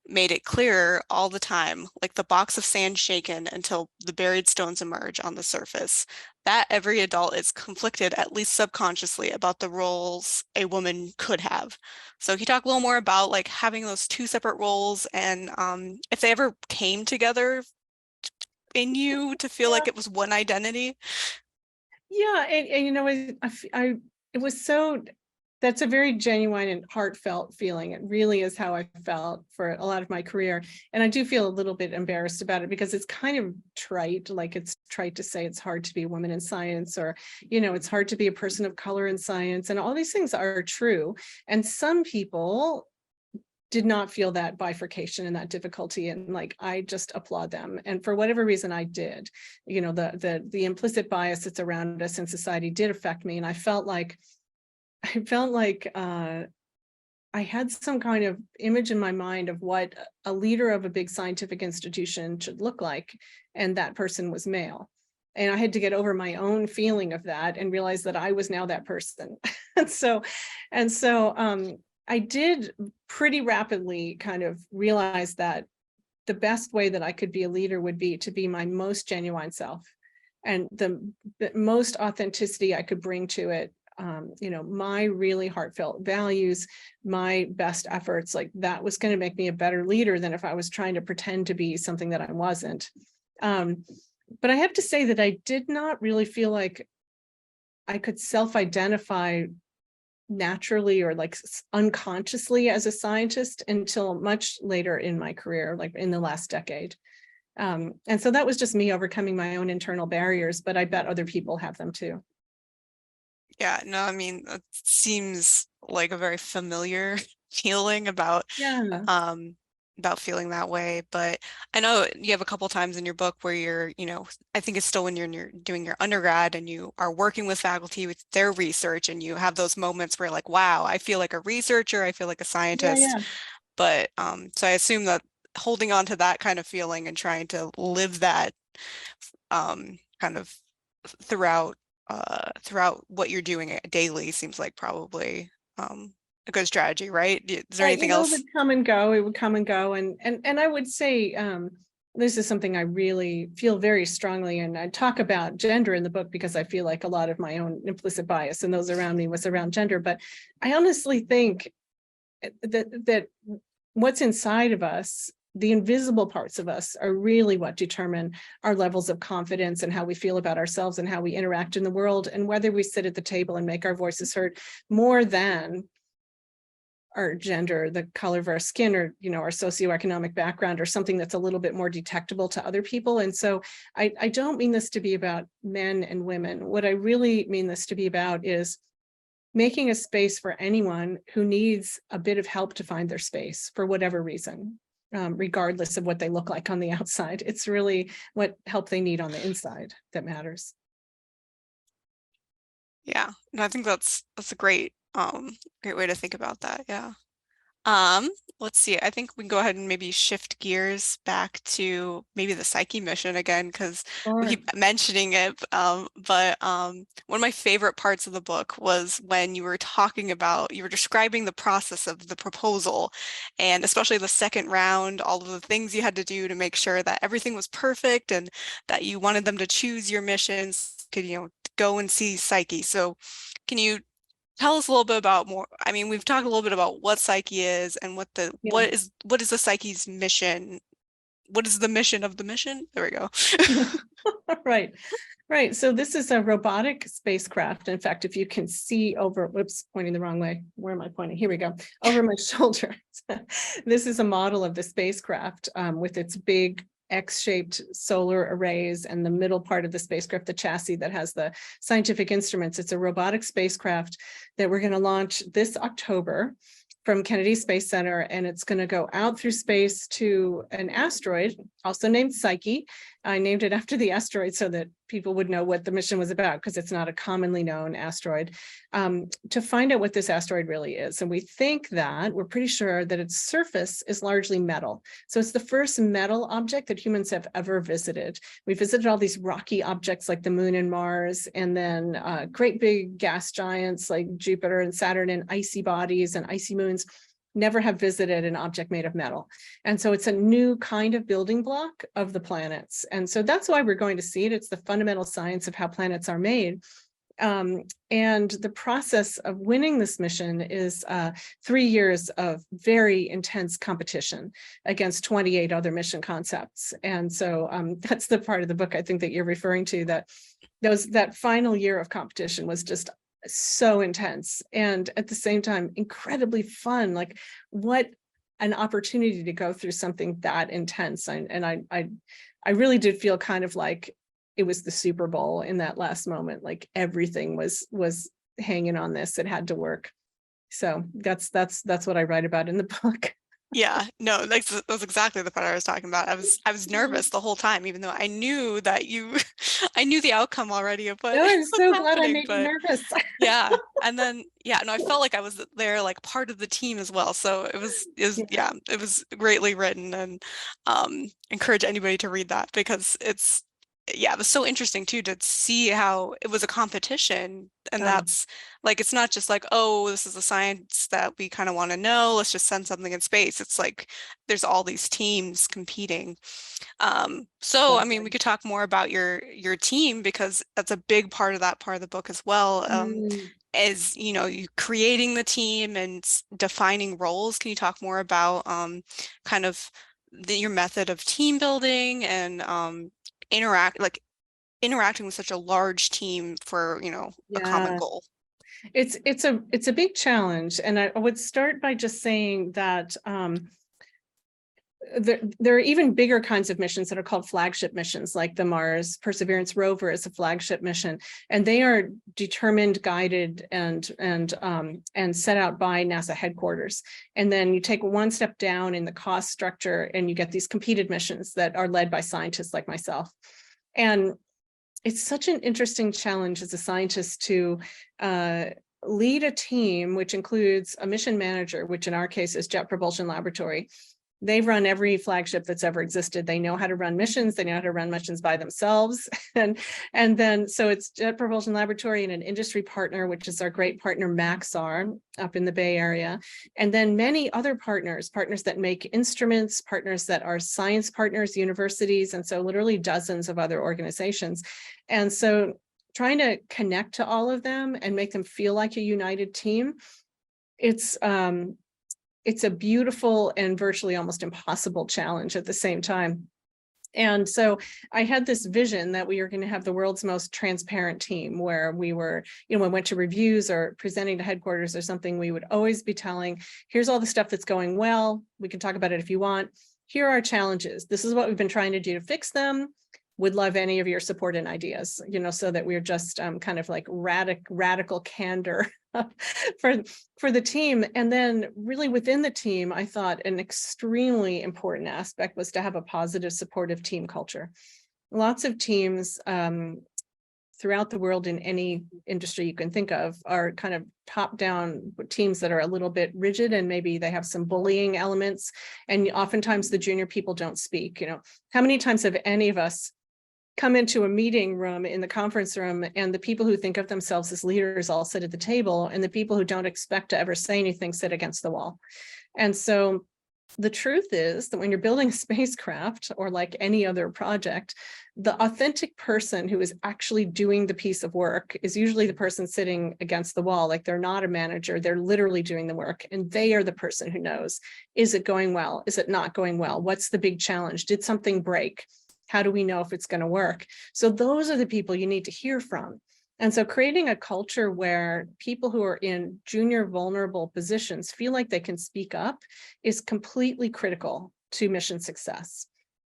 made it clearer all the time, like the box of sand shaken until the buried stones emerge on the surface. That every adult is conflicted, at least subconsciously, about the roles a woman could have. So can you talk a little more about like having those two separate roles, and if they ever came together in you to feel like it was one identity? Yeah, and it was so, that's a very genuine and heartfelt feeling. It really is how I felt for a lot of my career. And I do feel a little bit embarrassed about it because it's kind of trite, like it's trite to say it's hard to be a woman in science, or, it's hard to be a person of color in science. And all these things are true. And some people did not feel that bifurcation and that difficulty, and like I just applaud them. And for whatever reason I did, the implicit bias that's around us in society did affect me, and I felt like I had some kind of image in my mind of what a leader of a big scientific institution should look like, and that person was male. And I had to get over my own feeling of that and realize that I was now that person. and so I did pretty rapidly kind of realize that the best way that I could be a leader would be to be my most genuine self, and the most authenticity I could bring to it. My really heartfelt values, my best efforts, like that was going to make me a better leader than if I was trying to pretend to be something that I wasn't. But I have to say that I did not really feel like I could self-identify naturally or like unconsciously as a scientist until much later in my career, like in the last decade. And so that was just me overcoming my own internal barriers, but I bet other people have them too. Yeah, no, I mean, it seems like a very familiar feeling Yeah. about feeling that way. But I know you have a couple times in your book where you're, I think it's still when you're doing your undergrad and you are working with faculty with their research, and you have those moments where like, wow, I feel like a researcher, I feel like a scientist. Yeah. But so I assume that holding on to that kind of feeling and trying to live that kind of throughout throughout what you're doing daily seems like probably a good strategy, right? Is there anything It else? would come and go. It would come and go. And I would say this is something I really feel very strongly. And I talk about gender in the book because I feel like a lot of my own implicit bias and those around me was around gender. But I honestly think that what's inside of us, the invisible parts of us, are really what determine our levels of confidence and how we feel about ourselves and how we interact in the world, and whether we sit at the table and make our voices heard, more than our gender, the color of our skin, or our socioeconomic background, or something that's a little bit more detectable to other people. And so I don't mean this to be about men and women. What I really mean this to be about is making a space for anyone who needs a bit of help to find their space for whatever reason, regardless of what they look like on the outside. It's really what help they need on the inside that matters. Yeah, and I think that's a great way to think about that. Yeah. Let's see. I think we can go ahead and maybe shift gears back to maybe the Psyche mission again, because we keep mentioning it. But one of my favorite parts of the book was when you were describing the process of the proposal, and especially the second round, all of the things you had to do to make sure that everything was perfect and that you wanted them to choose your missions, could, go and see Psyche. So can you tell us a little bit about more? I mean, we've talked a little bit about what Psyche is and what is the Psyche's mission? What is the mission of the mission? There we go. Right. Right. So this is a robotic spacecraft. In fact, if you can see over, whoops, pointing the wrong way. Where am I pointing? Here we go. Over my shoulder. This is a model of the spacecraft with its big X-shaped solar arrays and the middle part of the spacecraft, the chassis that has the scientific instruments. It's a robotic spacecraft that we're going to launch this October from Kennedy Space Center, and it's going to go out through space to an asteroid, also named Psyche. I named it after the asteroid so that people would know what the mission was about, because it's not a commonly known asteroid, to find out what this asteroid really is. And we're pretty sure that its surface is largely metal. So it's the first metal object that humans have ever visited. We visited all these rocky objects like the moon and Mars, and then great big gas giants like Jupiter and Saturn, and icy bodies and icy moons. Never have visited an object made of metal. And so it's a new kind of building block of the planets. And so that's why we're going to see it. It's the fundamental science of how planets are made. And the process of winning this mission is 3 years of very intense competition against 28 other mission concepts. And so that's the part of the book I think that you're referring to, that final year of competition was just so intense, and at the same time incredibly fun. Like, what an opportunity to go through something that intense. And I really did feel kind of like it was the Super Bowl in that last moment. Like everything was hanging on this. It had to work. So that's what I write about in the book. Yeah, no, that's exactly the part I was talking about. I was nervous the whole time, even though I knew that I knew the outcome already of what No, I'm was so glad I happening, made you nervous. yeah. And then, yeah, no, I felt like I was there, like part of the team as well. So it was greatly written, and encourage anybody to read that, because it was so interesting too to see how it was a competition. And that's like, it's not just like, oh, this is a science that we kind of want to know, let's just send something in space. It's like there's all these teams competing. So I mean, we could talk more about your team, because that's a big part of the book as well. As you creating the team and defining roles. Can you talk more about kind of your method of team building and interacting with such a large team for a common goal? It's a big challenge, and I would start by just saying that there are even bigger kinds of missions that are called flagship missions, like the Mars Perseverance rover is a flagship mission, and they are determined, guided, and set out by NASA headquarters. And then you take one step down in the cost structure, and you get these competed missions that are led by scientists like myself. And it's such an interesting challenge as a scientist to lead a team, which includes a mission manager, which in our case is Jet Propulsion Laboratory. They've run every flagship that's ever existed. They know how to run missions. They know how to run missions by themselves. And then, so it's Jet Propulsion Laboratory and an industry partner, which is our great partner, Maxar, up in the Bay Area. And then many other partners that make instruments, partners that are science partners, universities, and so literally dozens of other organizations. And so trying to connect to all of them and make them feel like a united team, it's a beautiful and virtually almost impossible challenge at the same time. And so I had this vision that we were going to have the world's most transparent team, where we were, when we went to reviews or presenting to headquarters or something, we would always be telling, here's all the stuff that's going well. We can talk about it if you want. Here are our challenges. This is what we've been trying to do to fix them. Would love any of your support and ideas, so that we're just kind of like radical candor for the team. And then really within the team, I thought an extremely important aspect was to have a positive, supportive team culture. Lots of teams throughout the world in any industry you can think of are kind of top-down teams that are a little bit rigid, and maybe they have some bullying elements. And oftentimes the junior people don't speak. How many times have any of us come into a meeting room in the conference room, and the people who think of themselves as leaders all sit at the table, and the people who don't expect to ever say anything sit against the wall? And so the truth is that when you're building a spacecraft, or like any other project, the authentic person who is actually doing the piece of work is usually the person sitting against the wall. Like, they're not a manager, they're literally doing the work, and they are the person who knows, is it going well? Is it not going well? What's the big challenge? Did something break? How do we know if it's going to work? So those are the people you need to hear from. And so creating a culture where people who are in junior vulnerable positions feel like they can speak up is completely critical to mission success.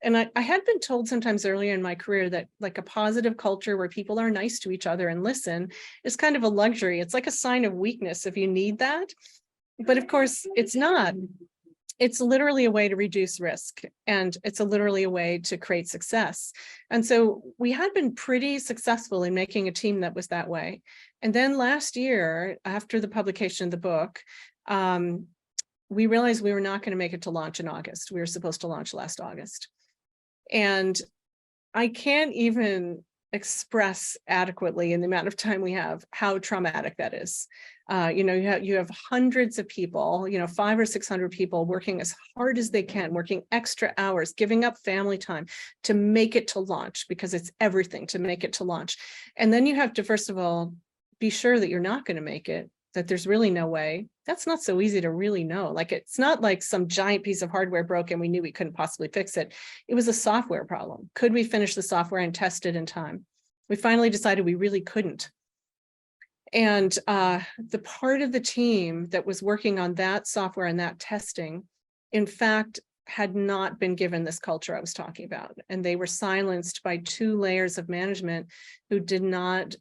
And I had been told sometimes earlier in my career that like a positive culture where people are nice to each other and listen is kind of a luxury. It's like a sign of weakness if you need that. But of course, it's not. It's literally a way to reduce risk, and it's literally a way to create success. And so we had been pretty successful in making a team that was that way. And then last year, after the publication of the book, we realized we were not going to make it to launch in August. We were supposed to launch last August. And I can't even express adequately in the amount of time we have how traumatic that is. You have hundreds of people, 500 or 600 people working as hard as they can, working extra hours, giving up family time to make it to launch, because it's everything to make it to launch. And then you have to, first of all, be sure that you're not going to make it, that there's really no way. That's not so easy to really know. Like, it's not like some giant piece of hardware broke and we knew we couldn't possibly fix it. It was a software problem. Could we finish the software and test it in time? We finally decided we really couldn't. And the part of the team that was working on that software and that testing, in fact, had not been given this culture I was talking about. And they were silenced by 2 layers of management who did not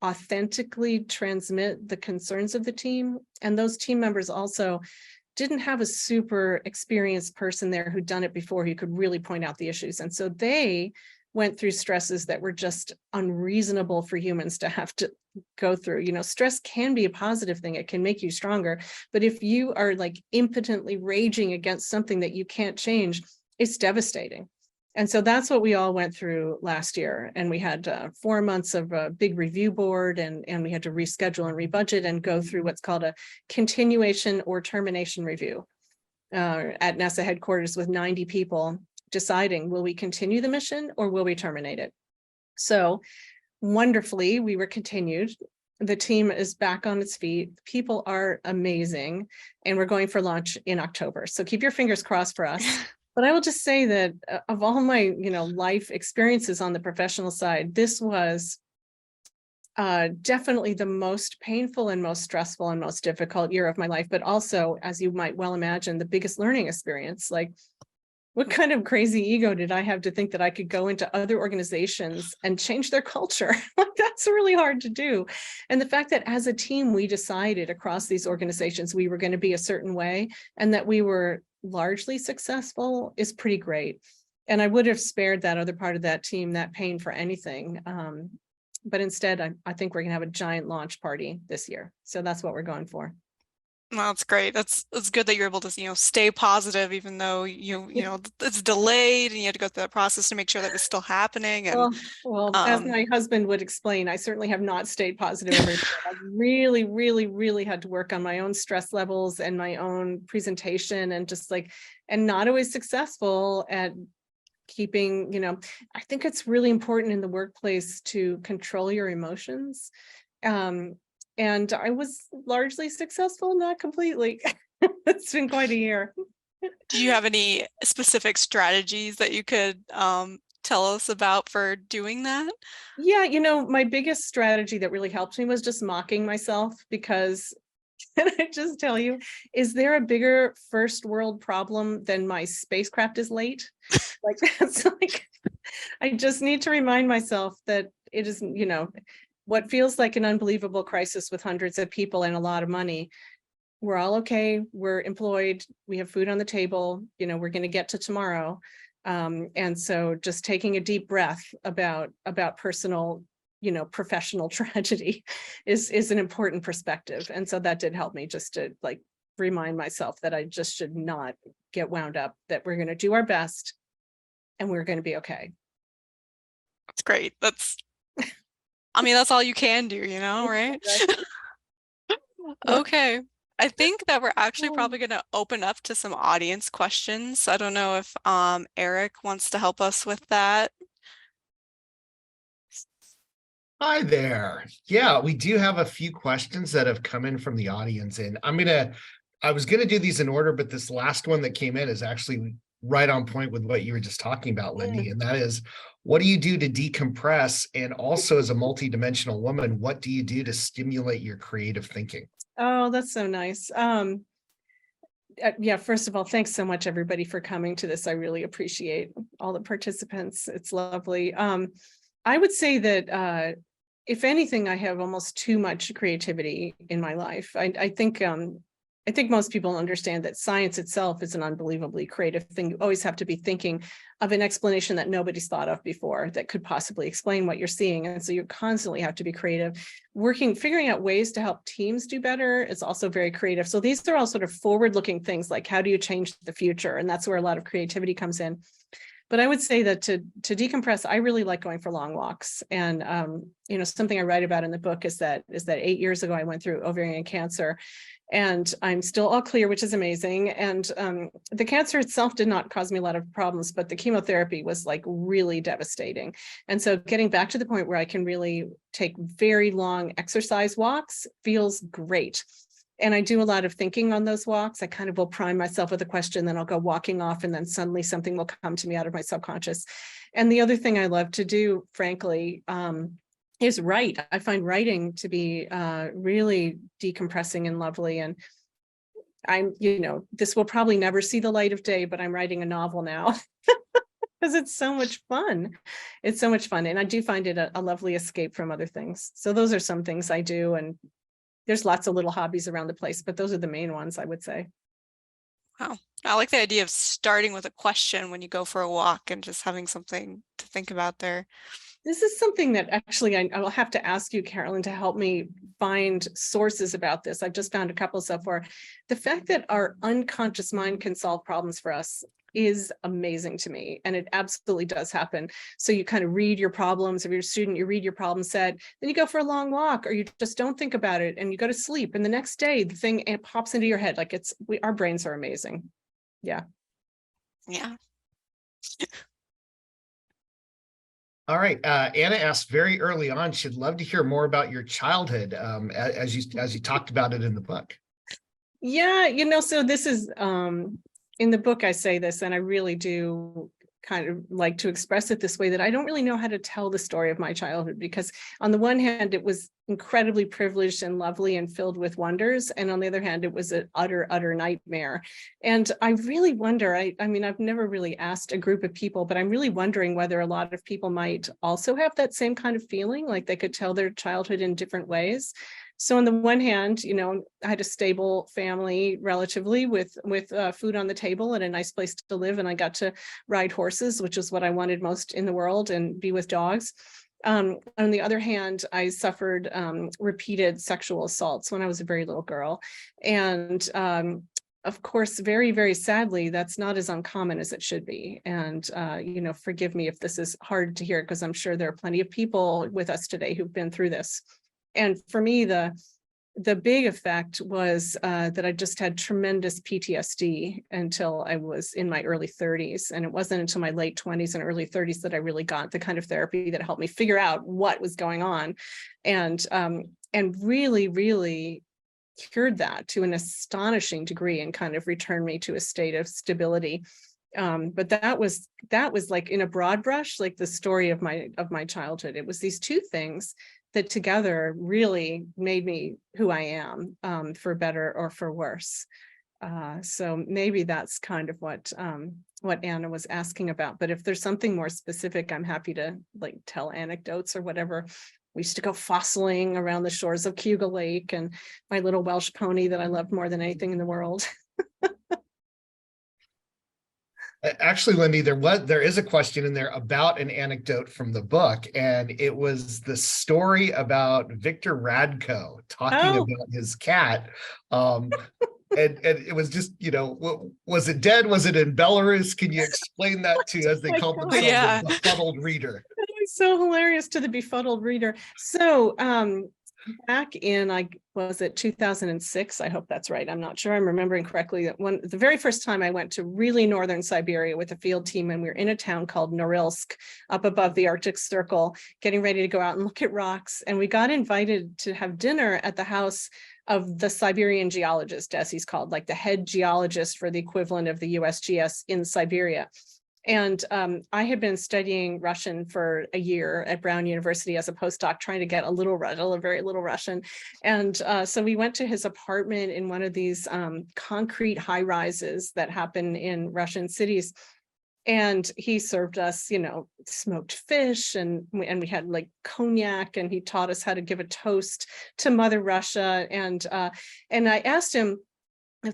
authentically transmit the concerns of the team. And those team members also didn't have a super experienced person there who'd done it before who could really point out the issues. And so they went through stresses that were just unreasonable for humans to have to go through. Stress can be a positive thing. It can make you stronger. But if you are like impotently raging against something that you can't change, it's devastating. And so that's what we all went through last year. And we had 4 months of a big review board, and we had to reschedule and rebudget and go through what's called a continuation or termination review at NASA headquarters with 90 people deciding, will we continue the mission or will we terminate it? So wonderfully, we were continued. The team is back on its feet. People are amazing, and we're going for launch in October. So keep your fingers crossed for us. But I will just say that of all my, life experiences on the professional side, this was definitely the most painful and most stressful and most difficult year of my life. But also, as you might well imagine, the biggest learning experience. Like, what kind of crazy ego did I have to think that I could go into other organizations and change their culture? That's really hard to do. And the fact that as a team, we decided across these organizations we were going to be a certain way, and that we were largely successful is pretty great. And I would have spared that other part of that team that pain for anything. But instead, I think we're going to have a giant launch party this year. So that's what we're going for. Well, that's great. That's good that you're able to, stay positive, even though it's delayed and you had to go through that process to make sure that was still happening. And well, as my husband would explain, I certainly have not stayed positive every day. I've really, really, really had to work on my own stress levels and my own presentation, and just and not always successful at keeping, I think it's really important in the workplace to control your emotions. And I was largely successful, not completely. It's been quite a year. Do you have any specific strategies that you could tell us about for doing that? Yeah, my biggest strategy that really helped me was just mocking myself, because can I just tell you, is there a bigger first world problem than my spacecraft is late? That's I just need to remind myself that it is, what feels like an unbelievable crisis with hundreds of people and a lot of money. We're all okay. We're employed. We have food on the table. We're going to get to tomorrow. And so just taking a deep breath about personal, professional tragedy is an important perspective. And so that did help me just to like remind myself that I just should not get wound up, that we're going to do our best and we're going to be okay. That's great. That's all you can do, right? Okay. I think that we're actually probably going to open up to some audience questions. I don't know if Eric wants to help us with that. Hi there. Yeah, we do have a few questions that have come in from the audience, and I was gonna do these in order, but this last one that came in is actually right on point with what you were just talking about, Lindy, and that is, what do you do to decompress? And also, as a multidimensional woman, what do you do to stimulate your creative thinking? Oh, that's so nice. Yeah, first of all, thanks so much, everybody, for coming to this. I really appreciate all the participants. It's lovely. I would say that if anything, I have almost too much creativity in my life. I think most people understand that science itself is an unbelievably creative thing. You always have to be thinking of an explanation that nobody's thought of before that could possibly explain what you're seeing. And so you constantly have to be creative. Figuring out ways to help teams do better is also very creative. So these are all sort of forward-looking things, like how do you change the future? And that's where a lot of creativity comes in. But I would say that to decompress, I really like going for long walks. And something I write about in the book is that 8 years ago I went through ovarian cancer, and I'm still all clear, which is amazing. And the cancer itself did not cause me a lot of problems, but the chemotherapy was like really devastating. And so getting back to the point where I can really take very long exercise walks feels great. And I do a lot of thinking on those walks. I kind of will prime myself with a question, then I'll go walking off, and then suddenly something will come to me out of my subconscious. And the other thing I love to do, frankly, is write. I find writing to be really decompressing and lovely. And this will probably never see the light of day, but I'm writing a novel now because it's so much fun. It's so much fun. And I do find it a lovely escape from other things. So those are some things I do. And there's lots of little hobbies around the place, but those are the main ones, I would say. Wow. I like the idea of starting with a question when you go for a walk and just having something to think about there. This is something that actually I will have to ask you, Karalyn, to help me find sources about this. I've just found a couple so far. The fact that our unconscious mind can solve problems for us is amazing to me. And it absolutely does happen. So you kind of read your problems. If you're a student, you read your problem set, then you go for a long walk, or you just don't think about it and you go to sleep. And the next day, the thing it pops into your head. Like our brains are amazing. Yeah. Yeah. All right. Anna asked very early on, she'd love to hear more about your childhood as you talked about it in the book. Yeah, so this is in the book I say this, and I really do kind of like to express it this way, that I don't really know how to tell the story of my childhood, because on the one hand, it was incredibly privileged and lovely and filled with wonders. And on the other hand, it was an utter nightmare. And I really wonder, I mean, I've never really asked a group of people, but I'm really wondering whether a lot of people might also have that same kind of feeling, like they could tell their childhood in different ways. So on the one hand, I had a stable family relatively with food on the table and a nice place to live. And I got to ride horses, which is what I wanted most in the world, and be with dogs. On the other hand, I suffered repeated sexual assaults when I was a very little girl. And of course, very, very sadly, that's not as uncommon as it should be. And, forgive me if this is hard to hear, because I'm sure there are plenty of people with us today who've been through this. And for me, the big effect was that I just had tremendous PTSD until I was in my early 30s. And it wasn't until my late 20s and early 30s that I really got the kind of therapy that helped me figure out what was going on, and really, really cured that to an astonishing degree and kind of returned me to a state of stability. But that was like, in a broad brush, like the story of my childhood. It was these two things that together really made me who I am, for better or for worse. So maybe that's kind of what Anna was asking about. But if there's something more specific, I'm happy to tell anecdotes or whatever. We used to go fossiling around the shores of Cayuga Lake, and my little Welsh pony that I loved more than anything in the world. Actually, Lindy, there is a question in there about an anecdote from the book, and it was the story about Victor Radko talking Oh. about his cat. And it was just, was it dead? Was it in Belarus? Can you explain that to, as they my called God. themselves, Yeah. the befuddled reader? That was so hilarious to the befuddled reader. So back in, was it 2006? I hope that's right. I'm not sure. I'm remembering correctly that the very first time I went to really northern Siberia with a field team, and we were in a town called Norilsk up above the Arctic Circle, getting ready to go out and look at rocks. And we got invited to have dinner at the house of the Siberian geologist, as he's called, like the head geologist for the equivalent of the USGS in Siberia. And I had been studying Russian for a year at Brown University as a postdoc, trying to get a very little Russian. And so we went to his apartment in one of these concrete high rises that happen in Russian cities. And he served us, smoked fish, and we had like cognac, and he taught us how to give a toast to Mother Russia. And I asked him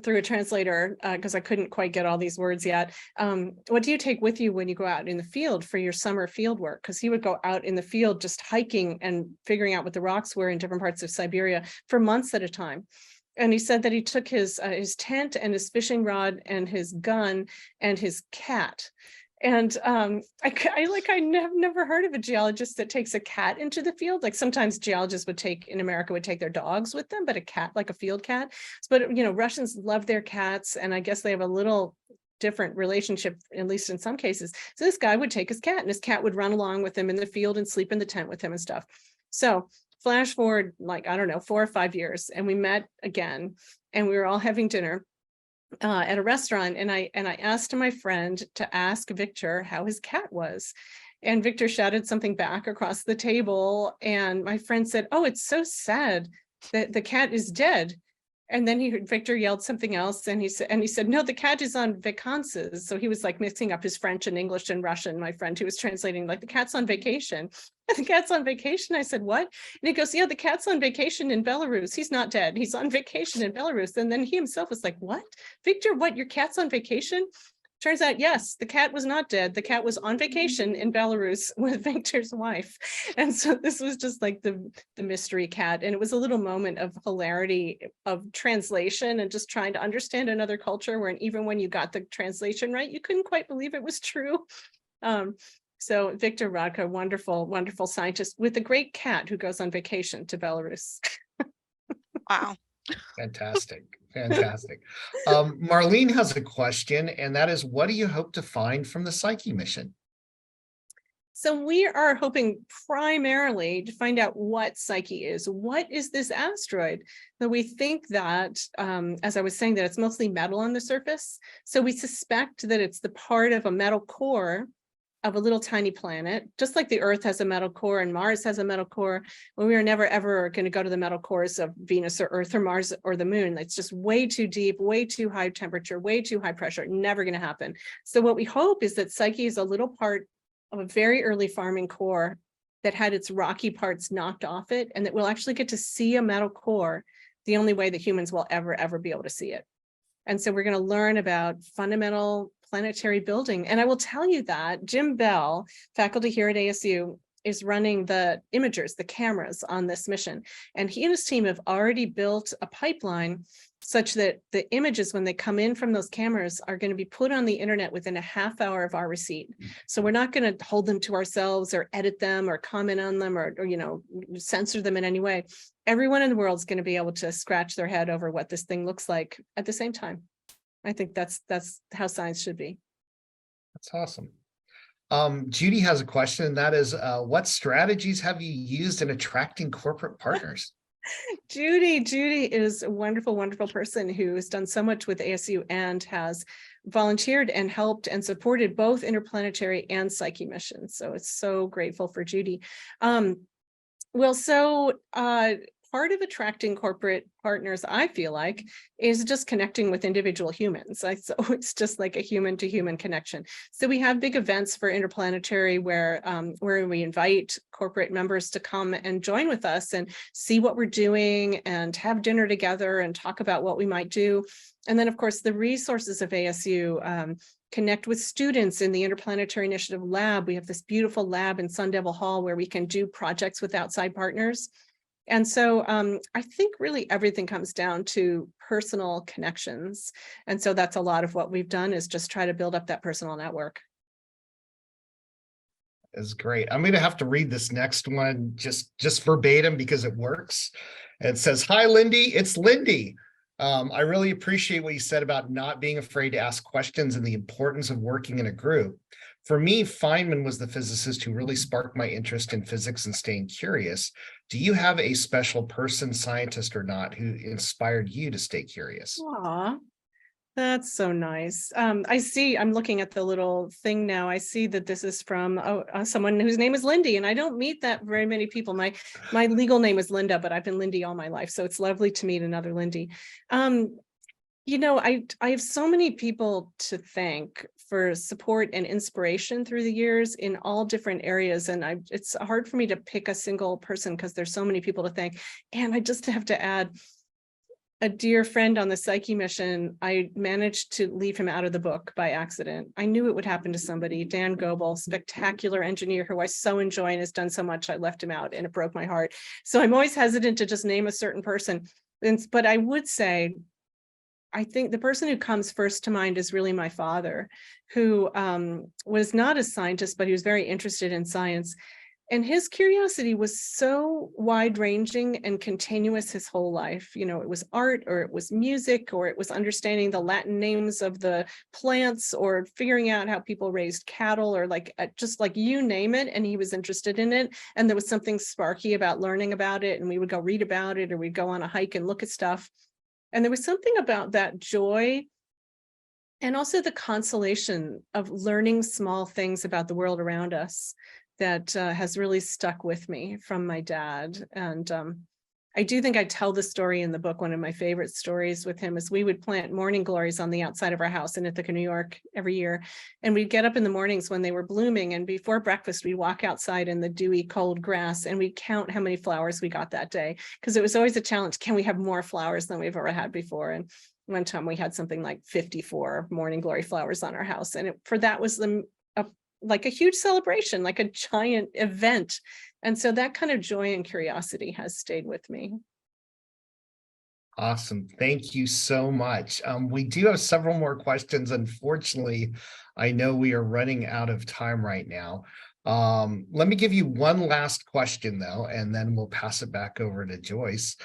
through a translator, because I couldn't quite get all these words yet, what do you take with you when you go out in the field for your summer field work? Because he would go out in the field just hiking and figuring out what the rocks were in different parts of Siberia for months at a time. And he said that he took his tent and his fishing rod and his gun and his cat. And I've never heard of a geologist that takes a cat into the field. Like sometimes geologists in America would take their dogs with them, but a cat, like a field cat. But, Russians love their cats, and I guess they have a little different relationship, at least in some cases. So this guy would take his cat, and his cat would run along with him in the field and sleep in the tent with him and stuff. So flash forward, 4 or 5 years, and we met again, and we were all having dinner at a restaurant, and I asked my friend to ask Victor how his cat was, and Victor shouted something back across the table, and my friend said, "Oh, it's so sad that the cat is dead." And then Victor yelled something else, and he said, "No, the cat is on vacances." So he was like mixing up his French and English and Russian. My friend who was translating, like, the cat's on vacation. The cat's on vacation. I said, "What?" And he goes, "Yeah, the cat's on vacation in Belarus. He's not dead. He's on vacation in Belarus." And then he himself was like, "What? Victor, what? Your cat's on vacation?" Turns out, yes, the cat was not dead. The cat was on vacation in Belarus with Victor's wife. And so this was just like the mystery cat. And it was a little moment of hilarity of translation and just trying to understand another culture where even when you got the translation right, you couldn't quite believe it was true. So Victor Radko, wonderful, wonderful scientist with a great cat who goes on vacation to Belarus. Wow. Fantastic. Marlene has a question, and that is, what do you hope to find from the Psyche mission? So we are hoping primarily to find out what Psyche is. What is this asteroid? So we think that, as I was saying, that it's mostly metal on the surface. So we suspect that it's the part of a metal core of a little tiny planet, just like the Earth has a metal core and Mars has a metal core. Well, we are never, ever going to go to the metal cores of Venus or Earth or Mars or the moon. It's just way too deep, way too high temperature, way too high pressure, never going to happen. So what we hope is that Psyche is a little part of a very early farming core that had its rocky parts knocked off it, and that we'll actually get to see a metal core the only way that humans will ever be able to see it. And so we're going to learn about fundamental planetary building. And I will tell you that Jim Bell, faculty here at ASU, is running the imagers, the cameras on this mission. And he and his team have already built a pipeline such that the images, when they come in from those cameras, are going to be put on the internet within a half hour of our receipt. So we're not going to hold them to ourselves or edit them or comment on them or censor them in any way. Everyone in the world is going to be able to scratch their head over what this thing looks like at the same time. I think that's how science should be. That's awesome. Judy has a question, and that is, what strategies have you used in attracting corporate partners? Judy is a wonderful, wonderful person who has done so much with ASU and has volunteered and helped and supported both Interplanetary and Psyche missions. So it's so grateful for Judy. part of attracting corporate partners, I feel like, is just connecting with individual humans. So it's just like a human to human connection. So we have big events for Interplanetary where we invite corporate members to come and join with us and see what we're doing and have dinner together and talk about what we might do. And then, of course, the resources of ASU, connect with students in the Interplanetary Initiative lab. We have this beautiful lab in Sun Devil Hall where we can do projects with outside partners. And so I think really everything comes down to personal connections. And so that's a lot of what we've done, is just try to build up that personal network. Is great. I'm going to have to read this next one just verbatim because it works. It says, "Hi, Lindy, it's Lindy. I really appreciate what you said about not being afraid to ask questions and the importance of working in a group. For me, Feynman was the physicist who really sparked my interest in physics and staying curious. Do you have a special person, scientist or not, who inspired you to stay curious?" Aw, that's so nice. I'm looking at the little thing now. I see that this is from someone whose name is Lindy, and I don't meet that very many people. My legal name is Linda, but I've been Lindy all my life. So it's lovely to meet another Lindy. You know, I have so many people to thank for support and inspiration through the years in all different areas. And it's hard for me to pick a single person because there's so many people to thank. And I just have to add a dear friend on the Psyche mission. I managed to leave him out of the book by accident. I knew it would happen to somebody. Dan Goebel, spectacular engineer who I so enjoy and has done so much. I left him out and it broke my heart. So I'm always hesitant to just name a certain person. But I would say, I think the person who comes first to mind is really my father, who was not a scientist, but he was very interested in science. And his curiosity was so wide-ranging and continuous his whole life. You know, it was art, or it was music, or it was understanding the Latin names of the plants, or figuring out how people raised cattle, or just like you name it. And he was interested in it. And there was something sparky about learning about it. And we would go read about it, or we'd go on a hike and look at stuff. And there was something about that joy and also the consolation of learning small things about the world around us that has really stuck with me from my dad. And I do think I tell the story in the book. One of my favorite stories with him is we would plant morning glories on the outside of our house in Ithaca, New York every year. And we'd get up in the mornings when they were blooming. And before breakfast, we'd walk outside in the dewy, cold grass and we'd count how many flowers we got that day. Because it was always a challenge. Can we have more flowers than we've ever had before? And one time we had something like 54 morning glory flowers on our house. And for that was like a huge celebration, like a giant event. And so that kind of joy and curiosity has stayed with me. Awesome. Thank you so much. We do have several more questions. Unfortunately, I know we are running out of time right now. Let me give you one last question, though, and then we'll pass it back over to Joyce.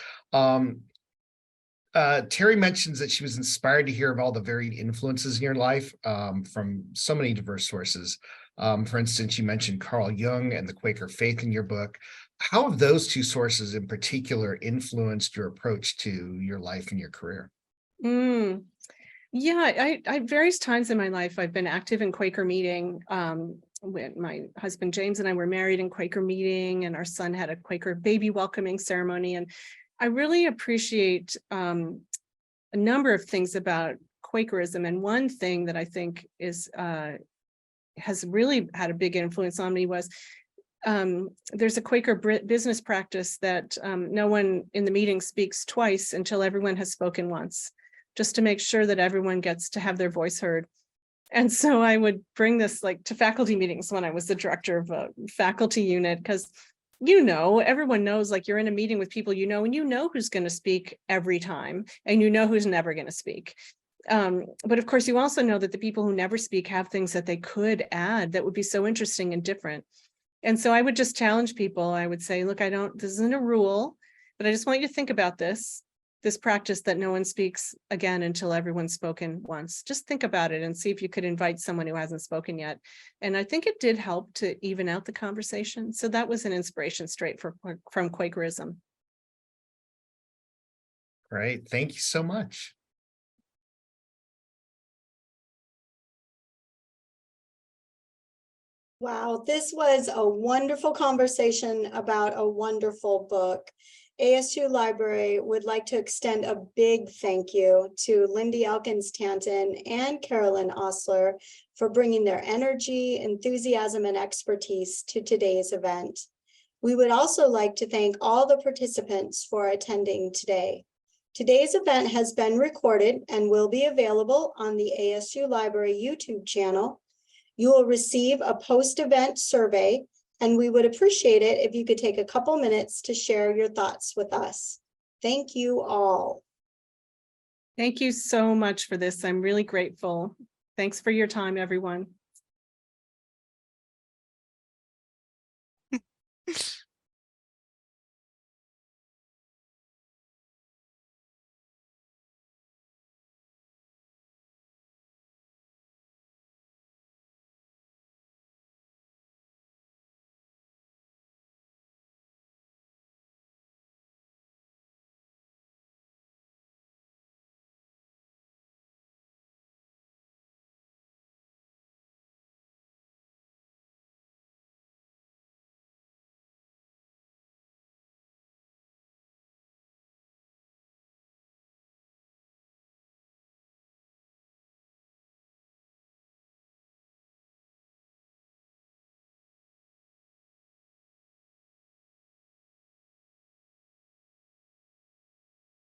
Terry mentions that she was inspired to hear of all the varied influences in your life from so many diverse sources. For instance, you mentioned Carl Jung and the Quaker faith in your book. How have those two sources in particular influenced your approach to your life and your career? Yeah, I various times in my life, I've been active in Quaker meeting. When my husband James and I were married in Quaker meeting, and our son had a Quaker baby welcoming ceremony. And I really appreciate a number of things about Quakerism. And one thing that I think has really had a big influence on me was there's a Quaker business practice that no one in the meeting speaks twice until everyone has spoken once, just to make sure that everyone gets to have their voice heard. And so I would bring this to faculty meetings when I was the director of a faculty unit, because everyone knows, you're in a meeting with people, and you know who's going to speak every time, and you know who's never going to speak. But of course, you also know that the people who never speak have things that they could add that would be so interesting and different. And so I would just challenge people. I would say, look, this isn't a rule, but I just want you to think about this practice that no one speaks again until everyone's spoken once. Just think about it and see if you could invite someone who hasn't spoken yet. And I think it did help to even out the conversation. So that was an inspiration straight from Quakerism. Great. Thank you so much. Wow, this was a wonderful conversation about a wonderful book. ASU Library would like to extend a big thank you to Lindy Elkins-Tanton and Karalyn Ostler for bringing their energy, enthusiasm, and expertise to today's event. We would also like to thank all the participants for attending today. Today's event has been recorded and will be available on the ASU Library YouTube channel. You will receive a post-event survey, and we would appreciate it if you could take a couple minutes to share your thoughts with us. Thank you all. Thank you so much for this. I'm really grateful. Thanks for your time, everyone.